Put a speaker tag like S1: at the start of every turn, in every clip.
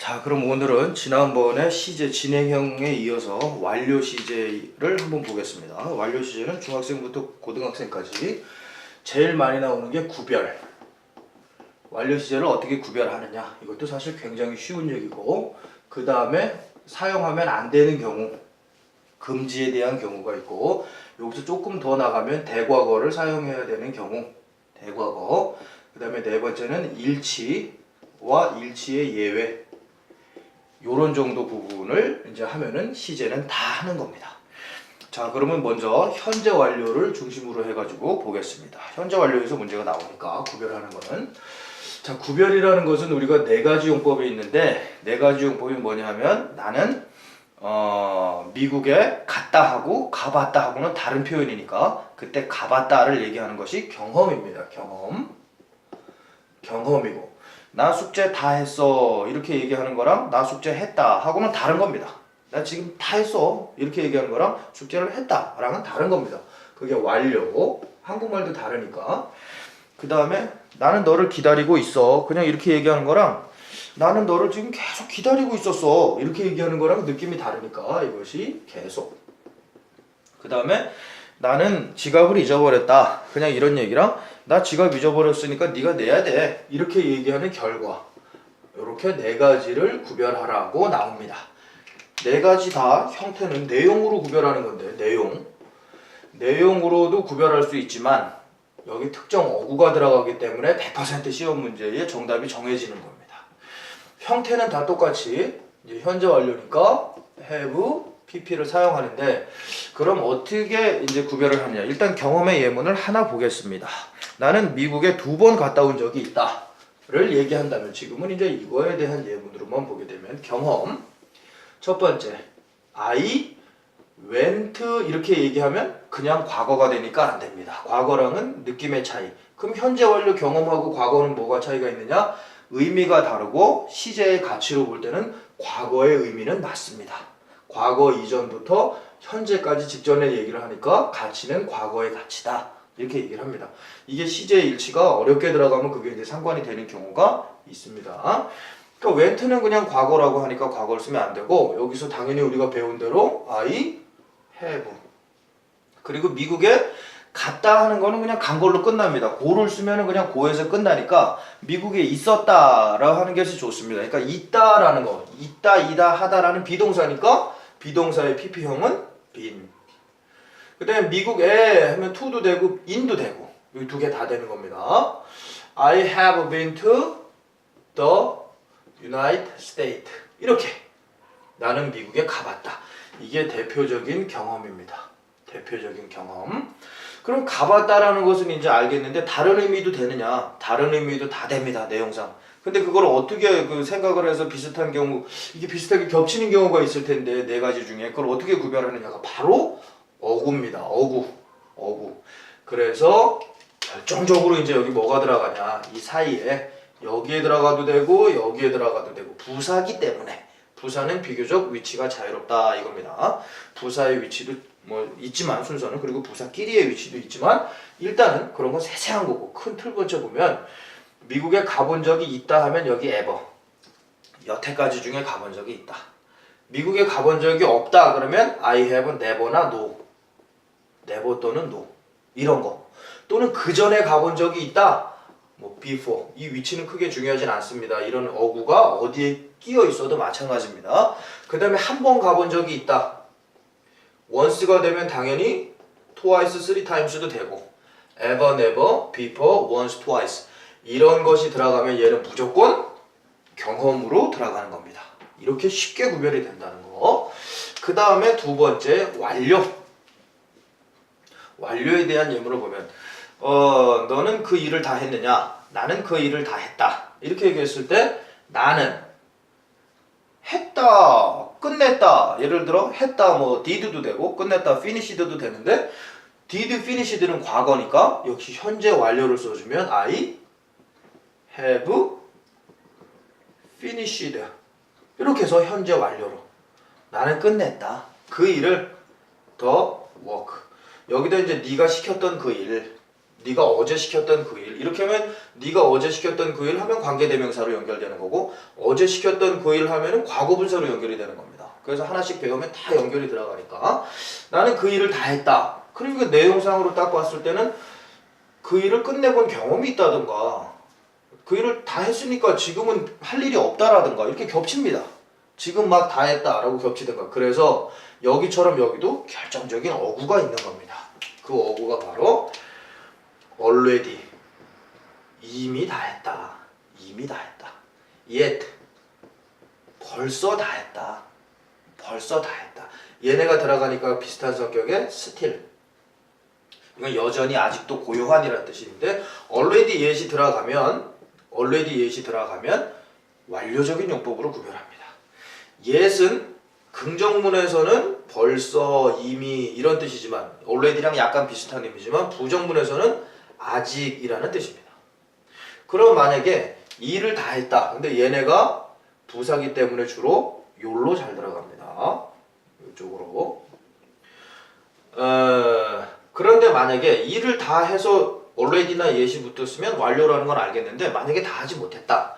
S1: 자, 그럼 오늘은 지난번에 시제 진행형에 이어서 완료 시제를 한번 보겠습니다. 완료 시제는 중학생부터 고등학생까지 제일 많이 나오는 게 구별. 완료 시제를 어떻게 구별하느냐. 이것도 사실 굉장히 쉬운 얘기고, 그 다음에 사용하면 안 되는 경우, 금지에 대한 경우가 있고, 여기서 조금 더 나가면 대과거를 사용해야 되는 경우, 대과거. 그 다음에 네 번째는 일치와 일치의 예외. 요런 정도 부분을 이제 하면은 시제는 다 하는 겁니다. 자, 그러면 먼저 현재 완료를 중심으로 해가지고 보겠습니다. 현재 완료에서 문제가 나오니까 구별하는 거는, 자, 구별이라는 것은 우리가 네 가지 용법이 있는데, 네 가지 용법이 뭐냐 하면, 나는 미국에 갔다 하고 가봤다 하고는 다른 표현이니까 그때 가봤다를 얘기하는 것이 경험입니다. 경험이고, 나 숙제 다 했어 이렇게 얘기하는 거랑 나 숙제 했다 하고는 다른 겁니다. 나 지금 다 했어 이렇게 얘기하는 거랑 숙제를 했다 라는 다른 겁니다. 그게 완료고, 한국말도 다르니까. 그 다음에 나는 너를 기다리고 있어 그냥 이렇게 얘기하는 거랑 나는 너를 지금 계속 기다리고 있었어 이렇게 얘기하는 거랑 느낌이 다르니까 이것이 계속. 그 다음에 나는 지갑을 잊어버렸다 그냥 이런 얘기랑 나 지갑 잊어버렸으니까 네가 내야 돼 이렇게 얘기하는 결과, 이렇게 네 가지를 구별하라고 나옵니다. 네 가지 다 형태는 내용으로 구별하는 건데, 내용으로도 구별할 수 있지만 여기 특정 어구가 들어가기 때문에 100% 시험 문제의 정답이 정해지는 겁니다. 형태는 다 똑같이 이제 현재 완료니까 have, pp를 사용하는데, 그럼 어떻게 이제 구별을 하느냐. 일단 경험의 예문을 하나 보겠습니다. 나는 미국에 2번 갔다 온 적이 있다를 얘기한다면, 지금은 이제 이거에 대한 예문으로만 보게 되면, 경험 첫 번째 I went 이렇게 얘기하면 그냥 과거가 되니까 안 됩니다. 과거랑은 느낌의 차이. 그럼 현재 완료 경험하고 과거는 뭐가 차이가 있느냐? 의미가 다르고 시제의 가치로 볼 때는 과거의 의미는 맞습니다. 과거 이전부터 현재까지 직전에 얘기를 하니까 가치는 과거의 가치다 이렇게 얘기를 합니다. 이게 시제의 일치가 어렵게 들어가면 그게 이제 상관이 되는 경우가 있습니다. 그러니까 went는 그냥 과거라고 하니까 과거를 쓰면 안 되고, 여기서 당연히 우리가 배운 대로 I have, 그리고 미국에 갔다 하는 거는 그냥 간 걸로 끝납니다. 고를 쓰면은 그냥 고에서 끝나니까 미국에 있었다라고 하는 것이 좋습니다. 그러니까 있다라는 거, 이다 하다라는 비동사니까 비동사의 pp형은 been. 그 다음에 미국에 하면 to도 되고 in도 되고, 이 두 개 다 되는 겁니다. I have been to the United States. 이렇게 나는 미국에 가봤다. 이게 대표적인 경험입니다. 대표적인 경험. 그럼 가봤다라는 것은 이제 알겠는데 다른 의미도 되느냐? 다른 의미도 다 됩니다. 내용상. 근데 그걸 어떻게 그 생각을 해서 비슷한 경우, 이게 비슷하게 겹치는 경우가 있을 텐데 네 가지 중에 그걸 어떻게 구별하느냐가 바로 어구입니다. 어구. 그래서 결정적으로 이제 여기 뭐가 들어가냐? 이 사이에 여기에 들어가도 되고 여기에 들어가도 되고, 부사기 때문에. 부사는 비교적 위치가 자유롭다 이겁니다. 부사의 위치도 뭐 있지만 순서는, 그리고 부사끼리의 위치도 있지만, 일단은 그런 건 세세한 거고, 큰 틀 번째 보면 미국에 가본 적이 있다 하면 여기 ever, 여태까지 중에 가본 적이 있다. 미국에 가본 적이 없다 그러면 I have never나 no, never 또는 no 이런 거. 또는 그 전에 가본 적이 있다, 뭐 before. 이 위치는 크게 중요하진 않습니다. 이런 어구가 어디에 끼어 있어도 마찬가지입니다. 그 다음에 한 번 가본 적이 있다, once가 되면 당연히 twice, three times도 되고, ever, never, before, once, twice 이런 것이 들어가면 얘는 무조건 경험으로 들어가는 겁니다. 이렇게 쉽게 구별이 된다는 거. 그 다음에 두 번째 완료에 대한 예문을 보면, 너는 그 일을 다 했느냐? 나는 그 일을 다 했다. 이렇게 얘기했을 때 나는 했다, 끝냈다. 예를 들어 했다, 뭐 did도 되고 끝냈다, finished도 되는데, did, finished는 과거니까 역시 현재 완료를 써주면 I have finished 이렇게 해서 현재 완료로 나는 끝냈다. 그 일을 the work. 여기다 이제 네가 시켰던 그 일, 네가 어제 시켰던 그 일. 이렇게 하면 네가 어제 시켰던 그 일 하면 관계대명사로 연결되는 거고 어제 시켰던 그 일 하면은 과거분사로 연결이 되는 겁니다. 그래서 하나씩 배우면 다 연결이 들어가니까 나는 그 일을 다 했다. 그러니까 내용상으로 딱 봤을 때는 그 일을 끝내본 경험이 있다든가 그 일을 다 했으니까 지금은 할 일이 없다라든가 이렇게 겹칩니다. 지금 막 다 했다라고 겹치든가. 그래서 여기처럼 여기도 결정적인 어구가 있는 겁니다. 그 어구가 바로 already, 이미 다 했다. 이미 다 했다. yet, 벌써 다 했다. 벌써 다 했다. 얘네가 들어가니까 비슷한 성격의 still. 이건 여전히 아직도 고요한이라는 뜻인데 already yet이 들어가면 완료적인 용법으로 구별합니다. yet은 긍정문에서는 벌써, 이미 이런 뜻이지만 already랑 약간 비슷한 의미지만 부정문에서는 아직이라는 뜻입니다. 그럼 만약에 일을 다 했다. 근데 얘네가 부사기 때문에 주로 요로 잘 들어갑니다. 이쪽으로. 그런데 만약에 일을 다 해서 already나 yet이 붙었으면 완료라는 건 알겠는데 만약에 다 하지 못했다.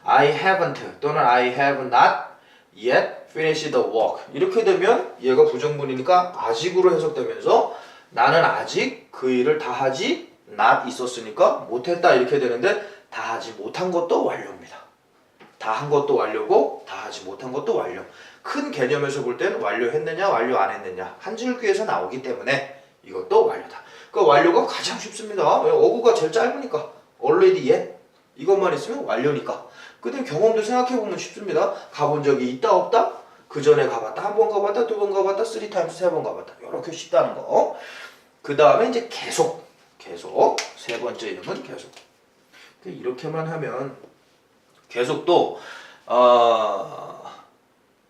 S1: I haven't 또는 I have not yet finished the work. 이렇게 되면 얘가 부정문이니까 아직으로 해석되면서 나는 아직 그 일을 다 하지 not 있었으니까 못했다 이렇게 되는데 다 하지 못한 것도 완료입니다. 다 한 것도 완료고 다 하지 못한 것도 완료. 큰 개념에서 볼 때는 완료했느냐 완료 안 했느냐 한 줄기에서 나오기 때문에 이것도 완료다. 그 완료가 가장 쉽습니다. 어구가 제일 짧으니까 already yet 이것만 있으면 완료니까. 근데 경험도 생각해보면 쉽습니다. 가본 적이 있다 없다? 그 전에 가봤다, 한 번 가봤다, 두 번 가봤다, 3x, 3번 가봤다. 이렇게 쉽다는 거. 그 다음에 이제 계속. 세 번째 이름은 계속. 이렇게만 하면 계속도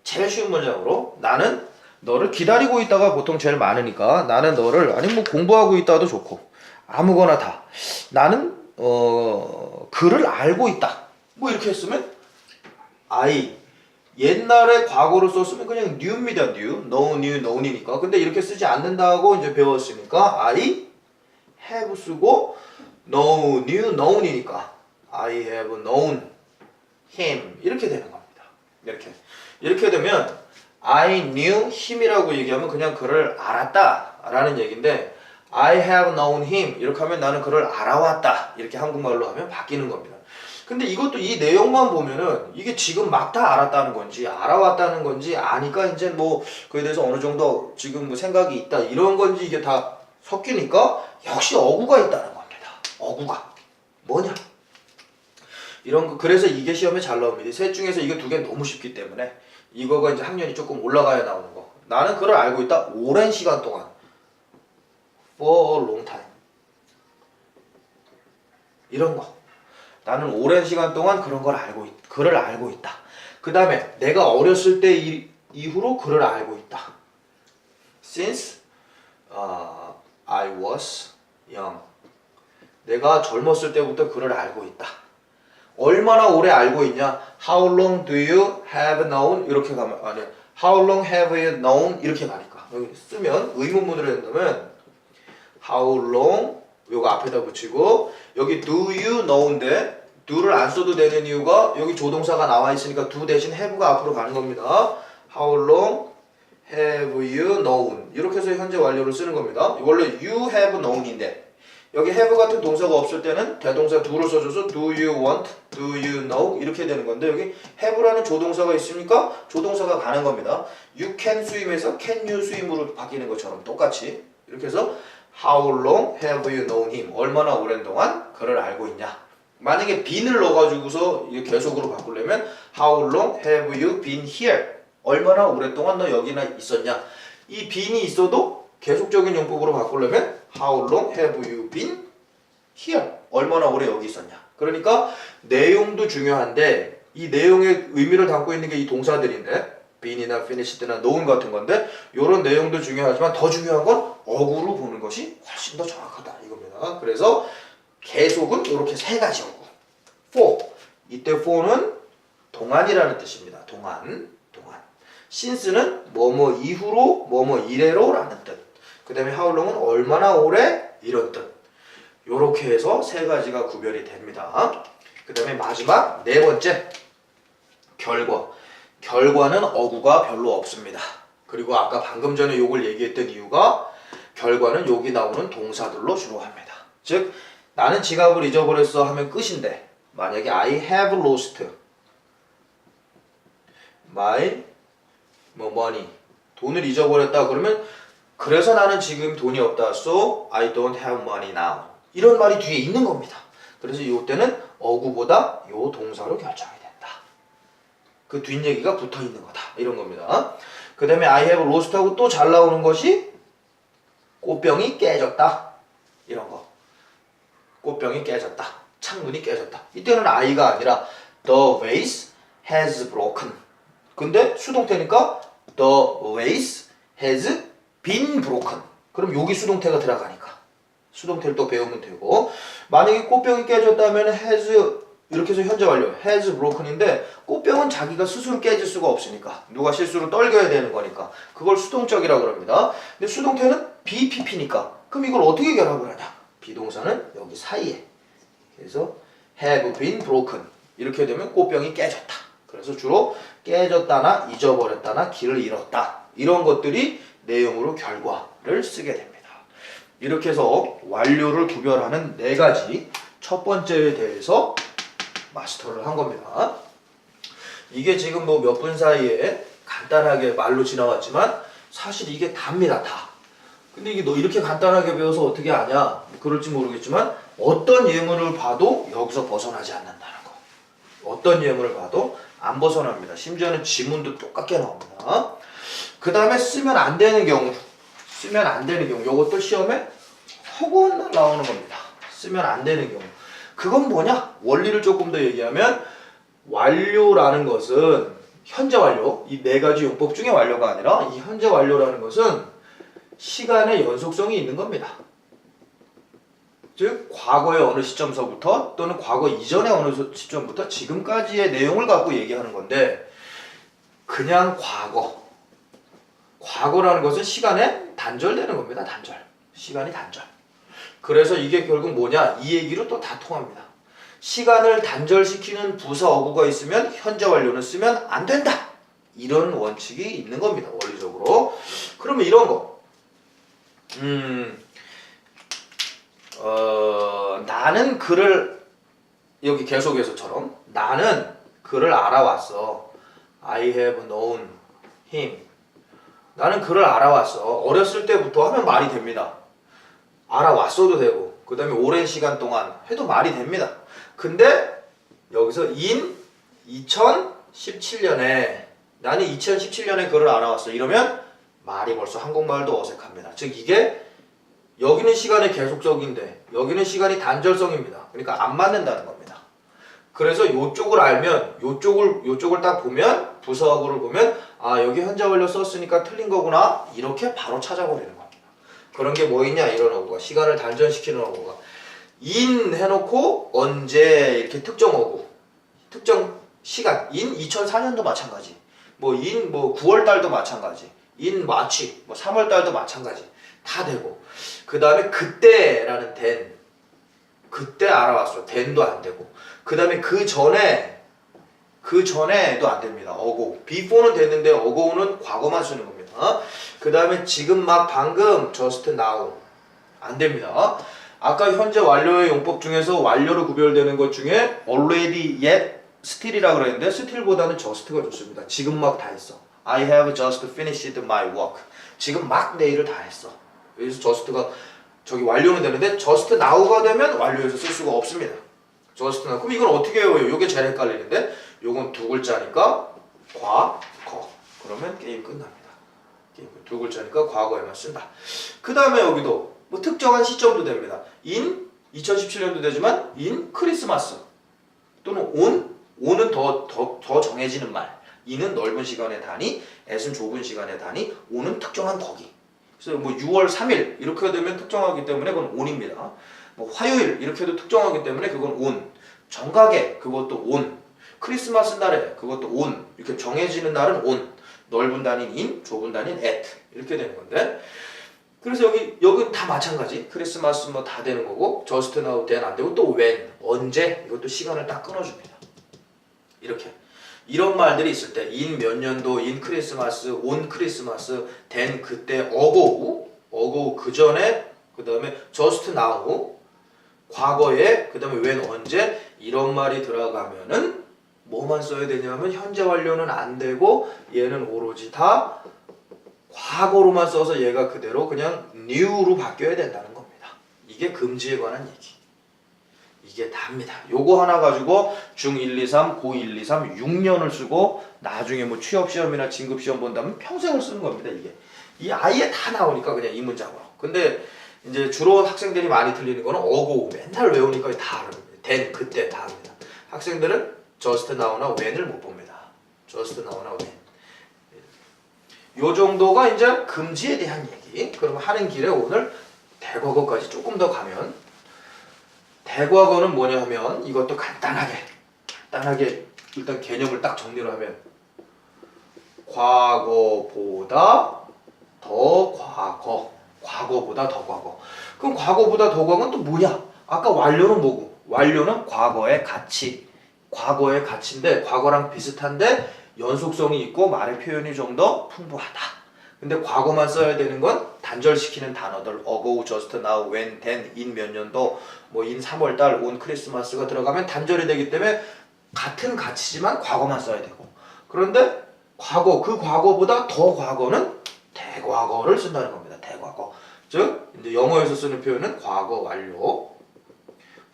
S1: 제일 쉬운 문장으로 나는 너를 기다리고 있다가 보통 제일 많으니까 나는 너를 아니 뭐 공부하고 있다도 좋고 아무거나 다 나는 그를 알고 있다. 뭐 이렇게 했으면 I 옛날에 과거로 썼으면 그냥 knew입니다. known이니까. 근데 이렇게 쓰지 않는다고 이제 배웠으니까 I have 쓰고 known이니까 I have known him 이렇게 되는 겁니다. 이렇게 되면 I knew him이라고 얘기하면 그냥 그를 알았다라는 얘기인데 I have known him 이렇게 하면 나는 그를 알아왔다 이렇게 한국말로 하면 바뀌는 겁니다. 근데 이것도 이 내용만 보면은 이게 지금 막 다 알았다는 건지 알아왔다는 건지 아니까 이제 뭐 그에 대해서 어느 정도 지금 뭐 생각이 있다 이런 건지 이게 다 섞이니까 역시 어구가 있다는 겁니다. 어구가 뭐냐? 이런 거 그래서 이게 시험에 잘 나옵니다. 셋 중에서 이거 두 개는 너무 쉽기 때문에 이거가 이제 학년이 조금 올라가야 나오는 거. 나는 그를 알고 있다. 오랜 시간 동안. For a long time. 이런 거. 나는 오랜 시간 동안 그를 알고 있다. 그 다음에 내가 어렸을 때 이후로 그를 알고 있다. Since I was young. 내가 젊었을 때부터 그를 알고 있다. 얼마나 오래 알고 있냐? How long do you have known? 이렇게 가면 아니 How long have you known? 이렇게 가니까 여기 쓰면 의문문으로 한다면 How long 요거 앞에다 붙이고 여기 do you know인데 do를 안 써도 되는 이유가 여기 조동사가 나와 있으니까 do 대신 have가 앞으로 가는 겁니다. How long have you known? 이렇게 해서 현재 완료를 쓰는 겁니다. 원래 you have known인데 여기 have 같은 동사가 없을 때는 대동사 do를 써줘서 do you want, do you know 이렇게 되는 건데 여기 have라는 조동사가 있으니까 조동사가 가는 겁니다. you can swim에서 can you swim으로 바뀌는 것처럼 똑같이 이렇게 해서 How long have you known him? 얼마나 오랜 동안 그를 알고 있냐? 만약에 been을 넣어가지고서 이게 계속으로 바꾸려면 How long have you been here? 얼마나 오랫동안 너 여기나 있었냐? 이 been이 있어도 계속적인 용법으로 바꾸려면 How long have you been here? 얼마나 오래 여기 있었냐? 그러니까 내용도 중요한데 이 내용의 의미를 담고 있는 게 이 동사들인데 been이나 finished나 known 같은 건데 이런 내용도 중요하지만 더 중요한 건 어구로 보는 것이 훨씬 더 정확하다 이겁니다. 그래서 계속은 이렇게 세 가지 어구. for 이때 for는 동안이라는 뜻입니다. 동안. since는 뭐뭐 이후로 뭐뭐 이래로라는 뜻. 그 다음에 how long은 얼마나 오래 이런 뜻. 요렇게 해서 세 가지가 구별이 됩니다. 그 다음에 마지막 네 번째 결과. 결과는 어구가 별로 없습니다. 그리고 아까 방금 전에 요걸 얘기했던 이유가 결과는 여기 나오는 동사들로 주로 합니다. 즉 나는 지갑을 잊어버렸어 하면 끝인데 만약에 I have lost my money 돈을 잊어버렸다 그러면 그래서 나는 지금 돈이 없다 so I don't have money now 이런 말이 뒤에 있는 겁니다. 그래서 이때는 어구보다 요 동사로 결정이 된다. 그 뒷얘기가 붙어있는 거다 이런 겁니다. 그 다음에 I have lost 하고 또 잘 나오는 것이 꽃병이 깨졌다 이런 거. 꽃병이 깨졌다. 창문이 깨졌다. 이때는 I가 아니라 the vase has broken. 근데 수동태니까 the vase has been broken. 그럼 여기 수동태가 들어가니까 수동태를 또 배우면 되고 만약에 꽃병이 깨졌다면 has 이렇게 해서 현재 완료 has broken인데 꽃병은 자기가 스스로 깨질 수가 없으니까 누가 실수로 떨겨야 되는 거니까 그걸 수동적이라고 합니다. 근데 수동태는 BPP니까 그럼 이걸 어떻게 결합을 하냐? 비동사는 여기 사이에 그래서 have been broken 이렇게 되면 꽃병이 깨졌다. 그래서 주로 깨졌다나 잊어버렸다나 길을 잃었다 이런 것들이 내용으로 결과를 쓰게 됩니다. 이렇게 해서 완료를 구별하는 네 가지 첫 번째에 대해서 마스터를 한 겁니다. 이게 지금 뭐 몇 분 사이에 간단하게 말로 지나왔지만 사실 이게 답니다. 다. 근데 이게 너 이렇게 간단하게 배워서 어떻게 아냐? 그럴지 모르겠지만 어떤 예문을 봐도 여기서 벗어나지 않는다는 거. 어떤 예문을 봐도 안 벗어납니다. 심지어는 지문도 똑같게 나옵니다. 그 다음에 쓰면 안 되는 경우. 쓰면 안 되는 경우. 요것도 시험에 허구한 나오는 겁니다. 쓰면 안 되는 경우. 그건 뭐냐? 원리를 조금 더 얘기하면 완료라는 것은 현재 완료, 이 네 가지 용법 중에 완료가 아니라 이 현재 완료라는 것은 시간의 연속성이 있는 겁니다. 즉 과거의 어느 시점서부터 또는 과거 이전의 어느 시점부터 지금까지의 내용을 갖고 얘기하는 건데 그냥 과거라는 것은 시간에 단절되는 겁니다. 단절. 시간이 단절. 그래서 이게 결국 뭐냐? 이 얘기로 또 다 통합니다. 시간을 단절시키는 부사 어구가 있으면 현재 완료는 쓰면 안 된다. 이런 원칙이 있는 겁니다. 원리적으로. 그러면 이런 거. 나는 그를 여기 계속해서처럼 나는 그를 알아왔어. I have known him. 나는 그를 알아왔어. 어렸을 때부터 하면 말이 됩니다. 알아왔어도 되고 그 다음에 오랜 시간 동안 해도 말이 됩니다. 근데 여기서 in 2017년에 나는 2017년에 그를 알아왔어. 이러면 말이 벌써 한국말도 어색합니다. 즉 이게 여기는 시간이 계속적인데 여기는 시간이 단절성입니다. 그러니까 안 맞는다는 겁니다. 그래서 요쪽을 알면 요쪽을 딱 보면 부사어구를 보면 아 여기 현재 완료 썼으니까 틀린 거구나 이렇게 바로 찾아버리는 겁니다. 그런 게 뭐 있냐 이런 어구가 시간을 단전시키는 어구가 in 해놓고 언제 이렇게 특정 어구 특정 시간 in 2004년도 마찬가지 뭐 in 뭐 9월달도 마찬가지 in 마치 뭐 3월달도 마찬가지 다 되고 그 다음에 그때라는 then 그때 알아왔어 then도 안 되고 그 다음에 그 전에도 안 됩니다. 어고 before는 됐는데 어고는 과거만 쓰는 겁니다. 그 다음에 지금 막 방금 just now 안 됩니다. 아까 현재 완료의 용법 중에서 완료로 구별되는 것 중에 already, yet, still이라고 그랬는데 still보다는 just가 좋습니다. 지금 막 다 했어. I have just finished my work. 지금 막 내 일을 다 했어. 여기서 just가 저기 완료는 되는데 just now가 되면 완료해서 쓸 수가 없습니다. just now. 그럼 이건 어떻게 외워요? 이게 제일 헷갈리는데 요건 두 글자니까 과거. 그러면 게임 끝납니다. 두 글자니까 과거에만 쓴다. 그 다음에 여기도 뭐 특정한 시점도 됩니다. in 2017년도 되지만 in 크리스마스 또는 on은 더 정해지는 말. in은 넓은 시간의 단위, at은 좁은 시간의 단위, on은 특정한 거기. 그래서 뭐 6월 3일 이렇게 되면 특정하기 때문에 그건 on입니다. 뭐 화요일 이렇게 해도 특정하기 때문에 그건 on. 정각에 그것도 on. 크리스마스 날에 그것도 on. 이렇게 정해지는 날은 on. 넓은 단위는 in, 좁은 단위는 at. 이렇게 되는 건데 그래서 여기 다 마찬가지. 크리스마스 뭐 다 되는 거고 just now, then 안 되고 또 when, 언제 이것도 시간을 딱 끊어줍니다. 이렇게 이런 말들이 있을 때 in 몇 년도, in 크리스마스, on 크리스마스, then 그때, ago 그 전에, 그 다음에 just now 과거에, 그 다음에 when 언제 이런 말이 들어가면은 뭐만 써야 되냐면 현재 완료는 안 되고 얘는 오로지 다 과거로만 써서 얘가 그대로 그냥 new로 바뀌어야 된다는 겁니다. 이게 금지에 관한 얘기. 이게 답니다. 요거 하나 가지고 중 1, 2, 3, 고 1, 2, 3, 6년을 쓰고 나중에 뭐 취업시험이나 진급시험 본다면 평생을 쓰는 겁니다. 이게. 이 아예 다 나오니까 그냥 이 문장으로. 근데 이제 주로 학생들이 많이 틀리는 거는 어고 맨날 외우니까 다 알아요. then 그때 다 합니다. 학생들은 just now나 when을 못 봅니다. just now나 when. 요 정도가 이제 금지에 대한 얘기. 그럼 하는 길에 오늘 대과거까지 조금 더 가면 대과거는 뭐냐 하면 이것도 간단하게 일단 개념을 딱 정리를 하면 과거보다 더 과거, 과거보다 더 과거. 그럼 과거보다 더 과거는 또 뭐냐? 아까 완료는 뭐고? 완료는 과거의 가치. 과거의 가치인데 과거랑 비슷한데 연속성이 있고 말의 표현이 좀 더 풍부하다. 근데 과거만 써야 되는 건 단절시키는 단어들 ago, just now, when, then, in 몇 년도, 뭐 in 3월달, on 크리스마스가 들어가면 단절이 되기 때문에 같은 가치지만 과거만 써야 되고 그런데 과거, 그 과거보다 더 과거는 대과거를 쓴다는 겁니다. 대과거. 즉 이제 영어에서 쓰는 표현은 과거 완료.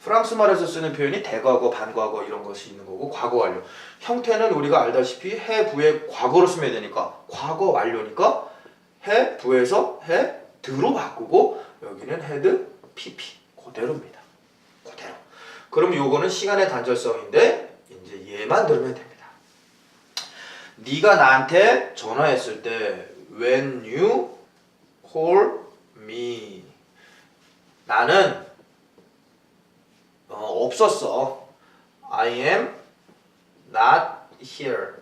S1: 프랑스 말에서 쓰는 표현이 대과거, 반과거 이런 것이 있는 거고 과거 완료. 형태는 우리가 알다시피 해부의 과거로 쓰면 되니까 과거 완료니까 해부에서 해드로 바꾸고 여기는 had pp 그대로입니다. 그대로. 그럼 요거는 시간의 단절성인데 이제 얘만 들으면 됩니다. 네가 나한테 전화했을 때 when you call me 나는 없었어. I am not here.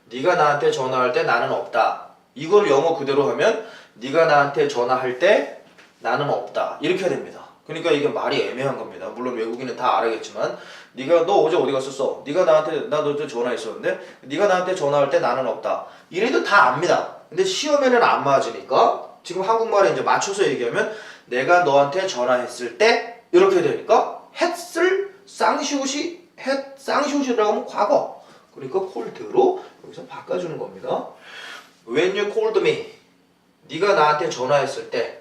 S1: 네가 나한테 전화할 때 나는 없다. 이걸 영어 그대로 하면 네가 나한테 전화할 때 나는 없다. 이렇게 됩니다. 그러니까 이게 말이 애매한 겁니다. 물론 외국인은 다 알겠지만 네가 너 어제 어디 갔었어? 네가 나한테 나 너 전화했었는데 네가 나한테 전화할 때 나는 없다. 이래도 다 압니다. 근데 시험에는 안 맞으니까 지금 한국말에 이제 맞춰서 얘기하면 내가 너한테 전화했을 때 이렇게 되니까 했을 쌍시옷이 쌍시옷이 들어가면 과거. 그러니까 cold로 여기서 바꿔주는 겁니다. When you called me, 네가 나한테 전화했을 때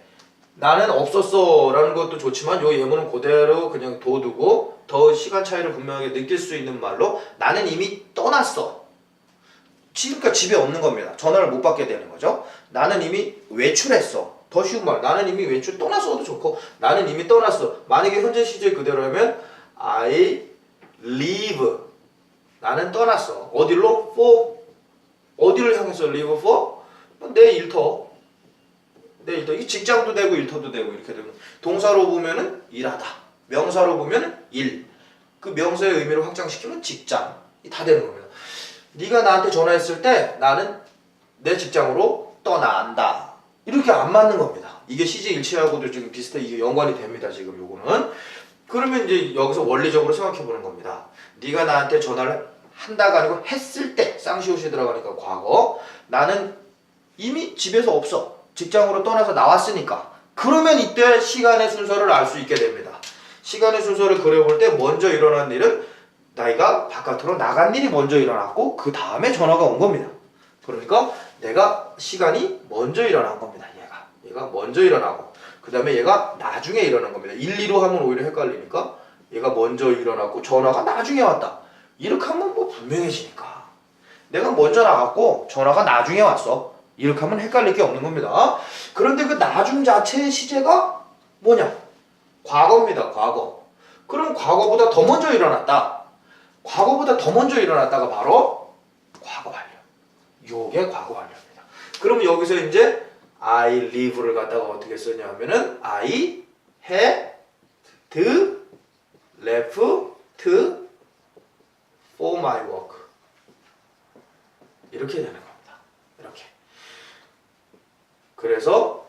S1: 나는 없었어 라는 것도 좋지만 요 예문은 그대로 그냥 둬두고 더 시간 차이를 분명하게 느낄 수 있는 말로 나는 이미 떠났어. 그러니까 집에 없는 겁니다. 전화를 못 받게 되는 거죠. 나는 이미 외출했어. 더 쉬운 말, 나는 이미 외출 떠났어도 좋고 나는 이미 떠났어. 만약에 현재 시제 그대로 하면 I leave 나는 떠났어. 어디로? for 어디를 향해서 leave for? 내 일터. 내 일터. 이 직장도 되고 일터도 되고 이렇게 되면 동사로 보면은 일하다. 명사로 보면은 일. 그 명사의 의미를 확장시키면 직장. 다 되는 겁니다. 네가 나한테 전화했을 때 나는 내 직장으로 떠난다. 이렇게 안 맞는 겁니다. 이게 시제 일치하고도 지금 비슷해 이게 연관이 됩니다. 지금 요거는. 그러면 이제 여기서 원리적으로 생각해 보는 겁니다. 네가 나한테 전화를 한다가 아니고 했을 때 쌍시옷이 들어가니까 과거. 나는 이미 집에서 없어. 직장으로 떠나서 나왔으니까. 그러면 이때 시간의 순서를 알 수 있게 됩니다. 시간의 순서를 그려볼 때 먼저 일어난 일은 나이가 바깥으로 나간 일이 먼저 일어났고 그 다음에 전화가 온 겁니다. 그러니까 내가 시간이 먼저 일어난 겁니다. 얘가 먼저 일어나고 그 다음에 얘가 나중에 일어난 겁니다. 1, 2로 하면 오히려 헷갈리니까 얘가 먼저 일어났고 전화가 나중에 왔다. 이렇게 하면 뭐 분명해지니까 내가 먼저 나갔고 전화가 나중에 왔어. 이렇게 하면 헷갈릴 게 없는 겁니다. 그런데 그 나중 자체의 시제가 뭐냐? 과거입니다. 과거. 그럼 과거보다 더 먼저 일어났다. 과거보다 더 먼저 일어났다가 바로 과거 완료. 요게 과거 완료입니다. 그럼 여기서 이제 I live를 갖다가 어떻게 쓰냐 하면은 I had left for my work. 이렇게 되는 겁니다. 이렇게. 그래서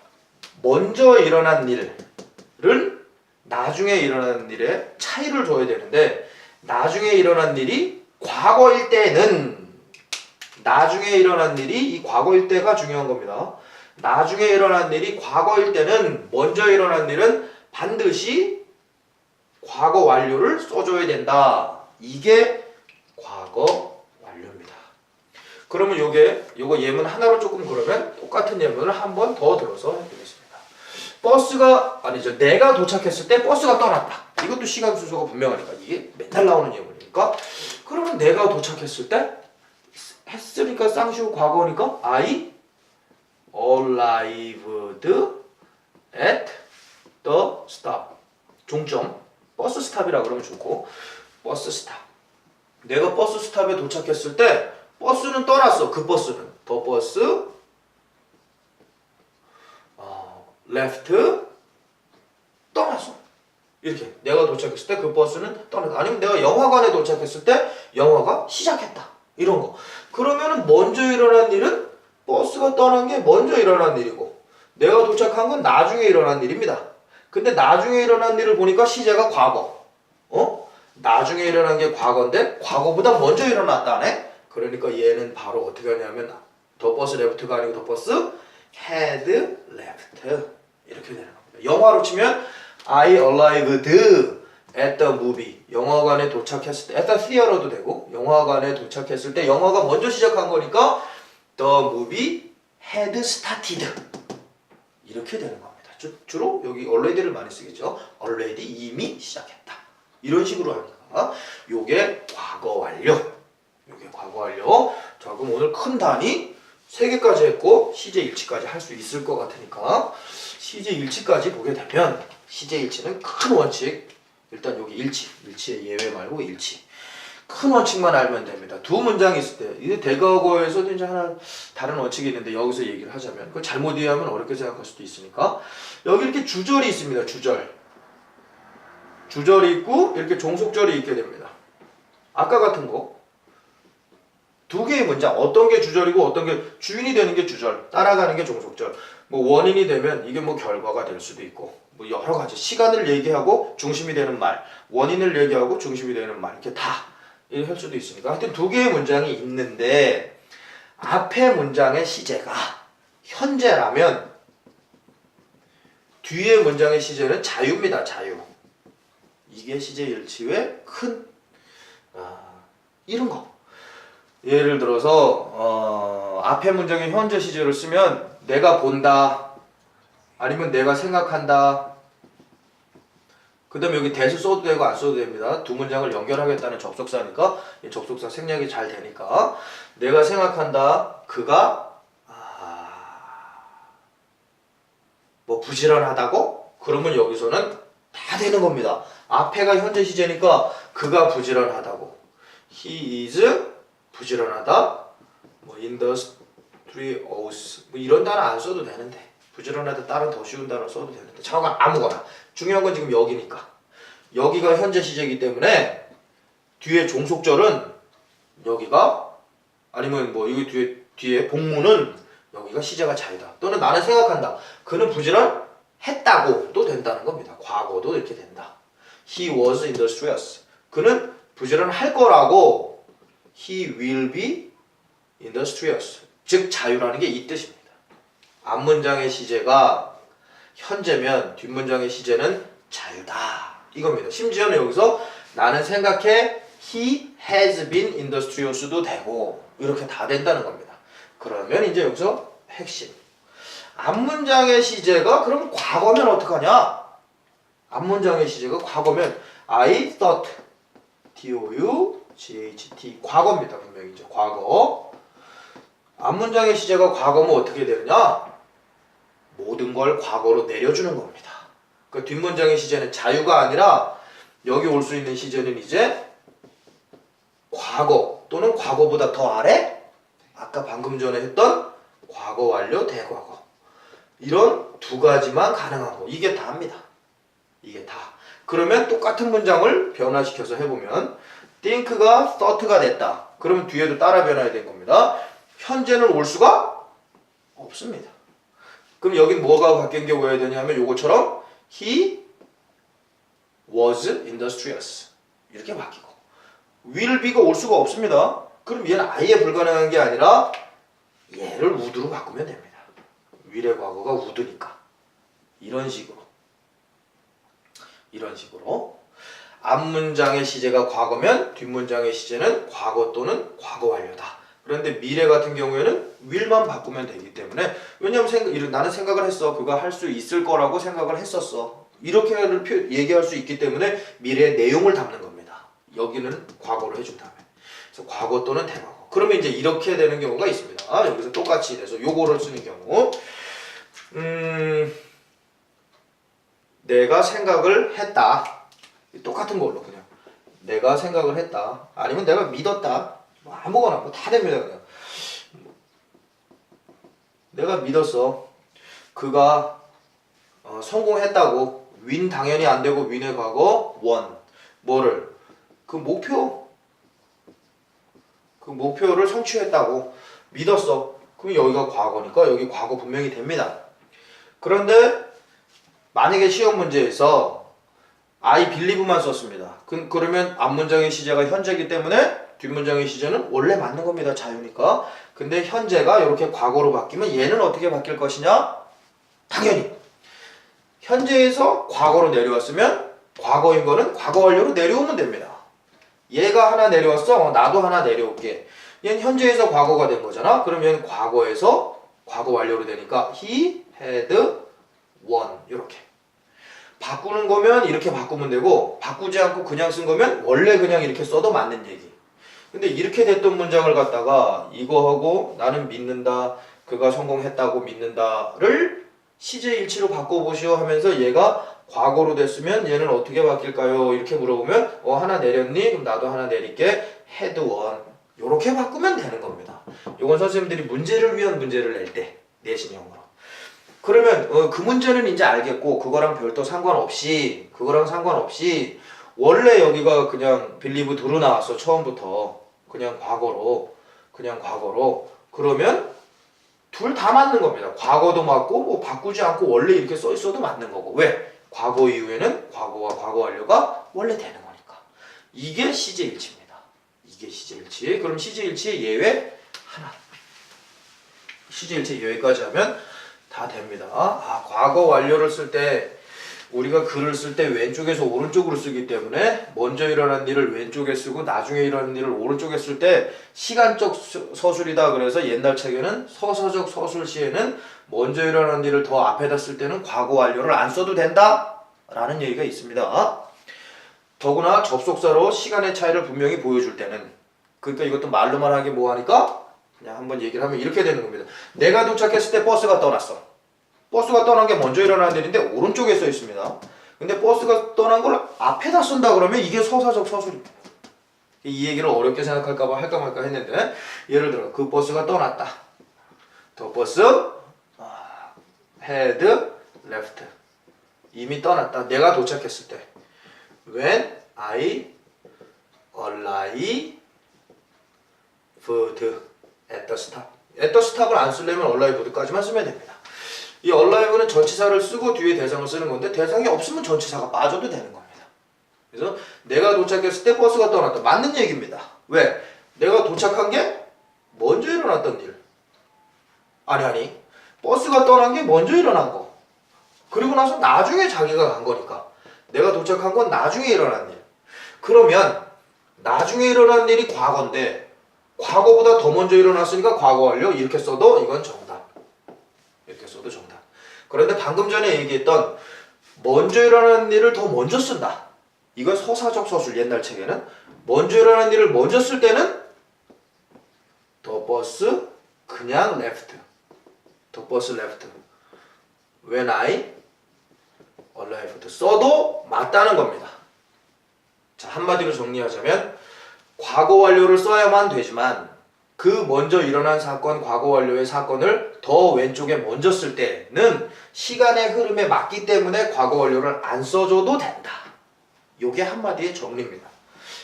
S1: 먼저 일어난 일은 나중에 일어난 일에 차이를 둬야 되는데 나중에 일어난 일이 과거일 때는 나중에 일어난 일이 이 과거일 때가 중요한 겁니다. 나중에 일어난 일이 과거일 때는 먼저 일어난 일은 반드시 과거 완료를 써줘야 된다. 이게 과거 완료입니다. 그러면 요거 예문 하나로 조금 그러면 똑같은 예문을 한 번 더 들어서 해보겠습니다. 버스가 아니죠. 내가 도착했을 때 버스가 떠났다. 이것도 시간 순서가 분명하니까 이게 맨날 나오는 예문이니까 그러면 내가 도착했을 때 했으니까 쌍시오 과거니까 I arrived at the stop. 종점 버스 스탑이라 그러면 좋고 버스 스탑. 내가 버스 스탑에 도착했을 때 버스는 떠났어. 그 버스는 the bus left 떠났어. 이렇게 내가 도착했을 때 그 버스는 떠났다. 아니면 내가 영화관에 도착했을 때 영화가 시작했다. 이런 거. 그러면은 먼저 일어난 일은 버스가 떠난 게 먼저 일어난 일이고 내가 도착한 건 나중에 일어난 일입니다. 근데 나중에 일어난 일을 보니까 시제가 과거. 나중에 일어난 게 과거인데 과거보다 먼저 일어났다네. 그러니까 얘는 바로 어떻게 하냐면 더 버스 레프트가 아니고 더 버스 had left 이렇게 되는 겁니다. 영화로 치면 I arrived at the movie. 영화관에 도착했을 때 at the theater도 되고 영화관에 도착했을 때 영화가 먼저 시작한 거니까 the movie had started 이렇게 되는 겁니다. 주로 여기 already를 많이 쓰겠죠. already 이미 시작했다. 이런 식으로 하니까 요게 과거 완료. 요게 과거 완료. 자, 그럼 오늘 큰 단위 3개까지 했고 시제 일치까지 할 수 있을 것 같으니까 시제 일치까지 보게 되면 시제 일치는 큰 원칙. 일단 여기 일치의 예외 말고 일치. 큰 원칙만 알면 됩니다. 두 문장이 있을 때, 이게 대과거에서도 이제 하나 다른 원칙이 있는데 여기서 얘기를 하자면 그걸 잘못 이해하면 어렵게 생각할 수도 있으니까 여기 이렇게 주절이 있습니다. 주절이 있고 이렇게 종속절이 있게 됩니다. 아까 같은 거 두 개의 문장 어떤 게 주절이고 어떤 게 주인이 되는 게 주절, 따라가는 게 종속절. 뭐 원인이 되면 이게 뭐 결과가 될 수도 있고 뭐 여러 가지 시간을 얘기하고 중심이 되는 말, 원인을 얘기하고 중심이 되는 말 이렇게 다 할 수도 있으니까 하여튼 두 개의 문장이 있는데 앞에 문장의 시제가 현재라면 뒤에 문장의 시제는 자유입니다. 자유. 이게 시제 일치의 큰 이런 거. 예를 들어서 앞에 문장의 현재 시제를 쓰면 내가 본다 아니면 내가 생각한다. 그 다음에 여기 대수 써도 되고 안 써도 됩니다. 두 문장을 연결하겠다는 접속사니까 이 접속사 생략이 잘 되니까 내가 생각한다. 그가 뭐 부지런하다고? 그러면 여기서는 다 되는 겁니다. 앞에가 현재 시제니까 그가 부지런하다고. He is 부지런하다. 뭐 industrious 뭐 이런 단어 안 써도 되는데 부지런하다 다른 더 쉬운 단어 써도 되는데 잠깐 아무거나 중요한 건 지금 여기니까 여기가 현재 시제이기 때문에 뒤에 종속절은 여기가 아니면 뭐 여기 뒤에 복문은 여기가 시제가 자유다. 또는 나는 생각한다. 그는 부지런했다고도 된다는 겁니다. 과거도 이렇게 된다. He was industrious. 그는 부지런할 거라고 He will be industrious. 즉 자유라는 게 이 뜻입니다. 앞문장의 시제가 현재면 뒷문장의 시제는 자유다. 이겁니다. 심지어는 여기서 나는 생각해 He has been industrious도 되고 이렇게 다 된다는 겁니다. 그러면 이제 여기서 핵심. 앞문장의 시제가 그럼 과거면 어떡하냐? 앞문장의 시제가 과거면 I thought D-O-U-G-H-T 과거입니다. 분명히 이제 과거. 앞문장의 시제가 과거면 어떻게 되느냐? 모든 걸 과거로 내려주는 겁니다. 그 뒷문장의 시제는 자유가 아니라 여기 올 수 있는 시제는 이제 과거 또는 과거보다 더 아래? 아까 방금 전에 했던 과거 완료 대과거. 이런 두 가지만 가능한 거. 이게 다입니다. 이게 다. 그러면 똑같은 문장을 변화시켜서 해보면 think가 thought가 됐다. 그러면 뒤에도 따라 변화해야 된 겁니다. 현재는 올 수가 없습니다. 그럼 여긴 뭐가 바뀐 게 오야 되냐면 요거처럼 he was industrious 이렇게 바뀌고 will be가 올 수가 없습니다. 그럼 얘는 아예 불가능한 게 아니라 얘를 would로 바꾸면 됩니다. will의 과거가 would니까 이런 식으로 앞문장의 시제가 과거면 뒷문장의 시제는 과거 또는 과거 완료다. 그런데 미래 같은 경우에는 will만 바꾸면 되기 때문에 왜냐면 나는 생각을 했어. 그거 할 수 있을 거라고 생각을 했었어. 이렇게 얘기할 수 있기 때문에 미래의 내용을 담는 겁니다. 여기는 과거로 해준 다음에. 그래서 과거 또는 대과거. 그러면 이제 이렇게 되는 경우가 있습니다. 여기서 똑같이 돼서 요거를 쓰는 경우 내가 생각을 했다. 똑같은 걸로 그냥 내가 생각을 했다. 아니면 내가 믿었다. 뭐 아무거나 뭐 다 됩니다. 그냥 내가 믿었어. 그가 성공했다고. win 당연히 안 되고 win의 과거 won. 뭐를? 그 목표를 성취했다고 믿었어. 그럼 여기가 과거니까 여기 과거 분명히 됩니다. 그런데 만약에 시험 문제에서 I believe만 썼습니다. 그러면 앞문장의 시제가 현재이기 때문에 뒷문장의 시제는 원래 맞는 겁니다. 자유니까. 근데 현재가 이렇게 과거로 바뀌면 얘는 어떻게 바뀔 것이냐? 당연히 현재에서 과거로 내려왔으면 과거인 거는 과거 완료로 내려오면 됩니다. 얘가 하나 내려왔어. 나도 하나 내려올게. 얘는 현재에서 과거가 된 거잖아. 그럼 얘는 과거에서 과거 완료로 되니까 he had won 이렇게. 바꾸는 거면 이렇게 바꾸면 되고 바꾸지 않고 그냥 쓴 거면 원래 그냥 이렇게 써도 맞는 얘기. 근데 이렇게 됐던 문장을 갖다가 이거하고 나는 믿는다, 그가 성공했다고 믿는다를 시제일치로 바꿔보시오 하면서 얘가 과거로 됐으면 얘는 어떻게 바뀔까요? 이렇게 물어보면 하나 내렸니? 그럼 나도 하나 내릴게. had won. 이렇게 바꾸면 되는 겁니다. 이건 선생님들이 문제를 위한 문제를 낼 때 내신형으로. 그러면 그 문제는 이제 알겠고 그거랑 별도 상관없이 원래 여기가 그냥 believe 도로 나왔어. 처음부터 그냥 과거로 그러면 둘 다 맞는 겁니다. 과거도 맞고 뭐 바꾸지 않고 원래 이렇게 써 있어도 맞는 거고. 왜? 과거 이후에는 과거와 과거 완료가 원래 되는 거니까. 이게 시제일치입니다. 이게 시제일치. 그럼 시제일치 예외 하나. 시제일치 예외까지 하면 다 됩니다. 과거 완료를 쓸 때 우리가 글을 쓸 때 왼쪽에서 오른쪽으로 쓰기 때문에 먼저 일어난 일을 왼쪽에 쓰고 나중에 일어난 일을 오른쪽에 쓸 때 시간적 서술이다. 그래서 옛날 책에는 서사적 서술 시에는 먼저 일어난 일을 더 앞에다 쓸 때는 과거 완료를 안 써도 된다 라는 얘기가 있습니다. 더구나 접속사로 시간의 차이를 분명히 보여줄 때는 그러니까 이것도 말로만 하기 뭐하니까 그냥 한번 얘기를 하면 이렇게 되는 겁니다. 내가 도착했을 때 버스가 떠났어. 버스가 떠난 게 먼저 일어나는 일인데 오른쪽에 써 있습니다. 근데 버스가 떠난 걸 앞에다 쓴다 그러면 이게 서사적 서술입니다. 이 얘기를 어렵게 생각할까봐 할까 말까 했는데 예를 들어 그 버스가 떠났다. The bus had left. 이미 떠났다. 내가 도착했을 때 When I arrived at the stop. at the stop을 안 쓰려면 arrived까지만 쓰면 됩니다. 이 arrive는 전치사를 쓰고 뒤에 대상을 쓰는 건데 대상이 없으면 전치사가 빠져도 되는 겁니다. 그래서 내가 도착했을 때 버스가 떠났다. 맞는 얘기입니다. 왜? 내가 도착한 게 먼저 일어났던 일. 아니. 버스가 떠난 게 먼저 일어난 거. 그리고 나서 나중에 자기가 간 거니까. 내가 도착한 건 나중에 일어난 일. 그러면 나중에 일어난 일이 과거인데 과거보다 더 먼저 일어났으니까 과거 완료 이렇게 써도 이건 정답. 이렇게 써도 정답. 그런데 방금 전에 얘기했던 먼저 일어나는 일을 더 먼저 쓴다. 이건 서사적 서술 옛날 책에는 먼저 일어나는 일을 먼저 쓸 때는 the bus 그냥 left. the bus left. when I arrived 써도 맞다는 겁니다. 자, 한마디로 정리하자면 과거 완료를 써야만 되지만 그 먼저 일어난 사건, 과거 완료의 사건을 더 왼쪽에 먼저 쓸 때는 시간의 흐름에 맞기 때문에 과거 완료를 안 써줘도 된다. 요게 한마디의 정리입니다.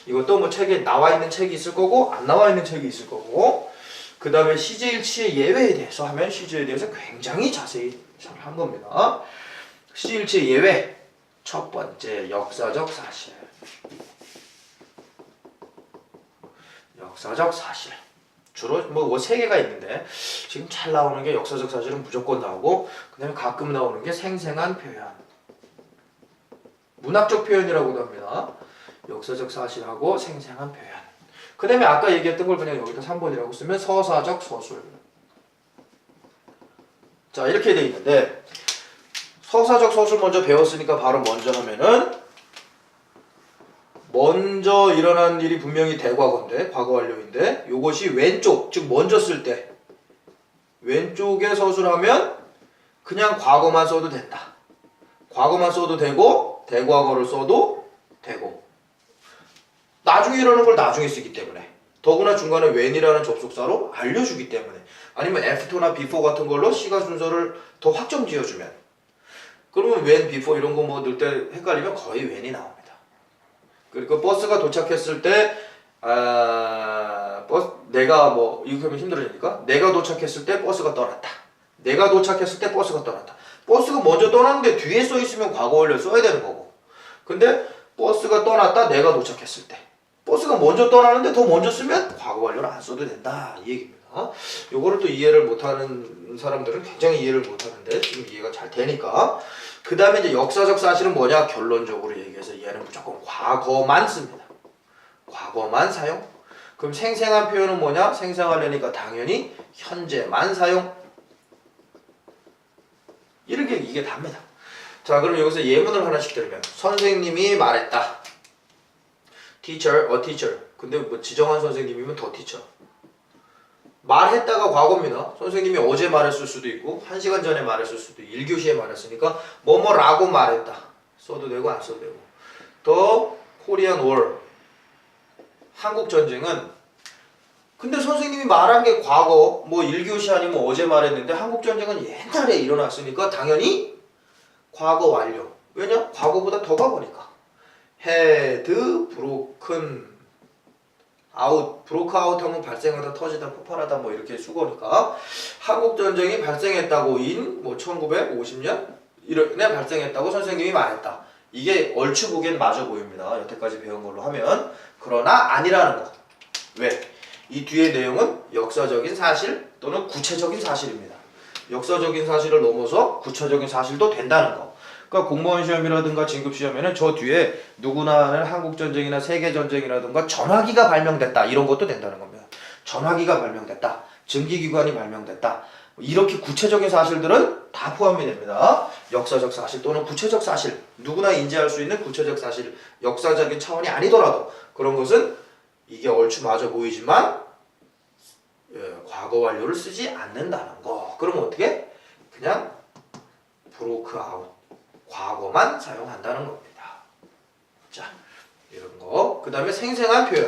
S1: 이것도 뭐 책에 나와 있는 책이 있을 거고 안 나와 있는 책이 있을 거고 그 다음에 시제일치의 예외에 대해서 하면 시제에 대해서 굉장히 자세히 잘 한 겁니다. C일치 예외. 첫 번째 역사적 사실. 역사적 사실. 주로 뭐 세 개가 있는데 지금 잘 나오는 게 역사적 사실은 무조건 나오고 그다음에 가끔 나오는 게 생생한 표현. 문학적 표현이라고도 합니다. 역사적 사실하고 생생한 표현. 그 다음에 아까 얘기했던 걸 그냥 여기다 3번이라고 쓰면 서사적 서술. 자 이렇게 돼 있는데 서사적 서술 먼저 배웠으니까 바로 먼저 하면은 먼저 일어난 일이 분명히 대과거인데 과거 완료인데 요것이 왼쪽 즉 먼저 쓸 때 왼쪽에 서술하면 그냥 과거만 써도 된다. 과거만 써도 되고 대과거를 써도 되고 나중에 일어나는 걸 나중에 쓰기 때문에 더구나 중간에 when이라는 접속사로 알려주기 때문에 아니면 after나 before 같은 걸로 시간 순서를 더 확정 지어주면 그러면 when, before 이런 거 뭐 넣을 때 헷갈리면 거의 when이 나옵니다. 그리고 버스가 도착했을 때 내가 뭐 이렇게 하면 힘들어지니까 내가 도착했을 때 버스가 떠났다. 내가 도착했을 때 버스가 떠났다. 버스가 먼저 떠났는데 뒤에 써 있으면 과거 완료 써야 되는 거고 근데 버스가 떠났다 내가 도착했을 때 버스가 먼저 떠나는데 더 먼저 쓰면 과거 완료를 안 써도 된다 이 얘기입니다. 요거를 또 이해를 못하는 사람들은 굉장히 이해를 못하는데 지금 이해가 잘 되니까 그 다음에 이제 역사적 사실은 뭐냐 결론적으로 얘기해서 얘는 무조건 과거만 씁니다. 과거만 사용. 그럼 생생한 표현은 뭐냐 생생하려니까 당연히 현재만 사용. 이렇게 이게 답니다. 자 그럼 여기서 예문을 하나씩 들으면 선생님이 말했다. teacher, a teacher. 근데 뭐 지정한 선생님이면 더 teacher. 말했다가 과거입니다. 선생님이 어제 말했을 수도 있고 1시간 전에 말했을 수도 있고 1교시에 말했으니까 뭐뭐라고 말했다. 써도 되고 안 써도 되고. The Korean War. 한국전쟁은 근데 선생님이 말한 게 과거 뭐 1교시 아니면 어제 말했는데 한국전쟁은 옛날에 일어났으니까 당연히 과거 완료. 왜냐? 과거보다 더 과거니까. had broken out, broke out 하면 발생하다, 터지다, 폭발하다 뭐 이렇게 수거니까 한국전쟁이 발생했다고 인 뭐 1950년 이런에 발생했다고 선생님이 말했다. 이게 얼추 보기엔 맞아 보입니다. 여태까지 배운 걸로 하면. 그러나 아니라는 거. 왜? 이 뒤의 내용은 역사적인 사실 또는 구체적인 사실입니다. 역사적인 사실을 넘어서 구체적인 사실도 된다는 거. 그러니까 공무원 시험이라든가 진급 시험에는 저 뒤에 누구나 아는 한국전쟁이나 세계전쟁이라든가 전화기가 발명됐다 이런 것도 된다는 겁니다. 전화기가 발명됐다. 증기기관이 발명됐다. 이렇게 구체적인 사실들은 다 포함이 됩니다. 역사적 사실 또는 구체적 사실 누구나 인지할 수 있는 구체적 사실 역사적인 차원이 아니더라도 그런 것은 이게 얼추 맞아 보이지만 과거 완료를 쓰지 않는다는 거. 그러면 어떻게? 그냥 broke out 과거만 사용한다는 겁니다. 자, 이런 거. 그 다음에 생생한 표현.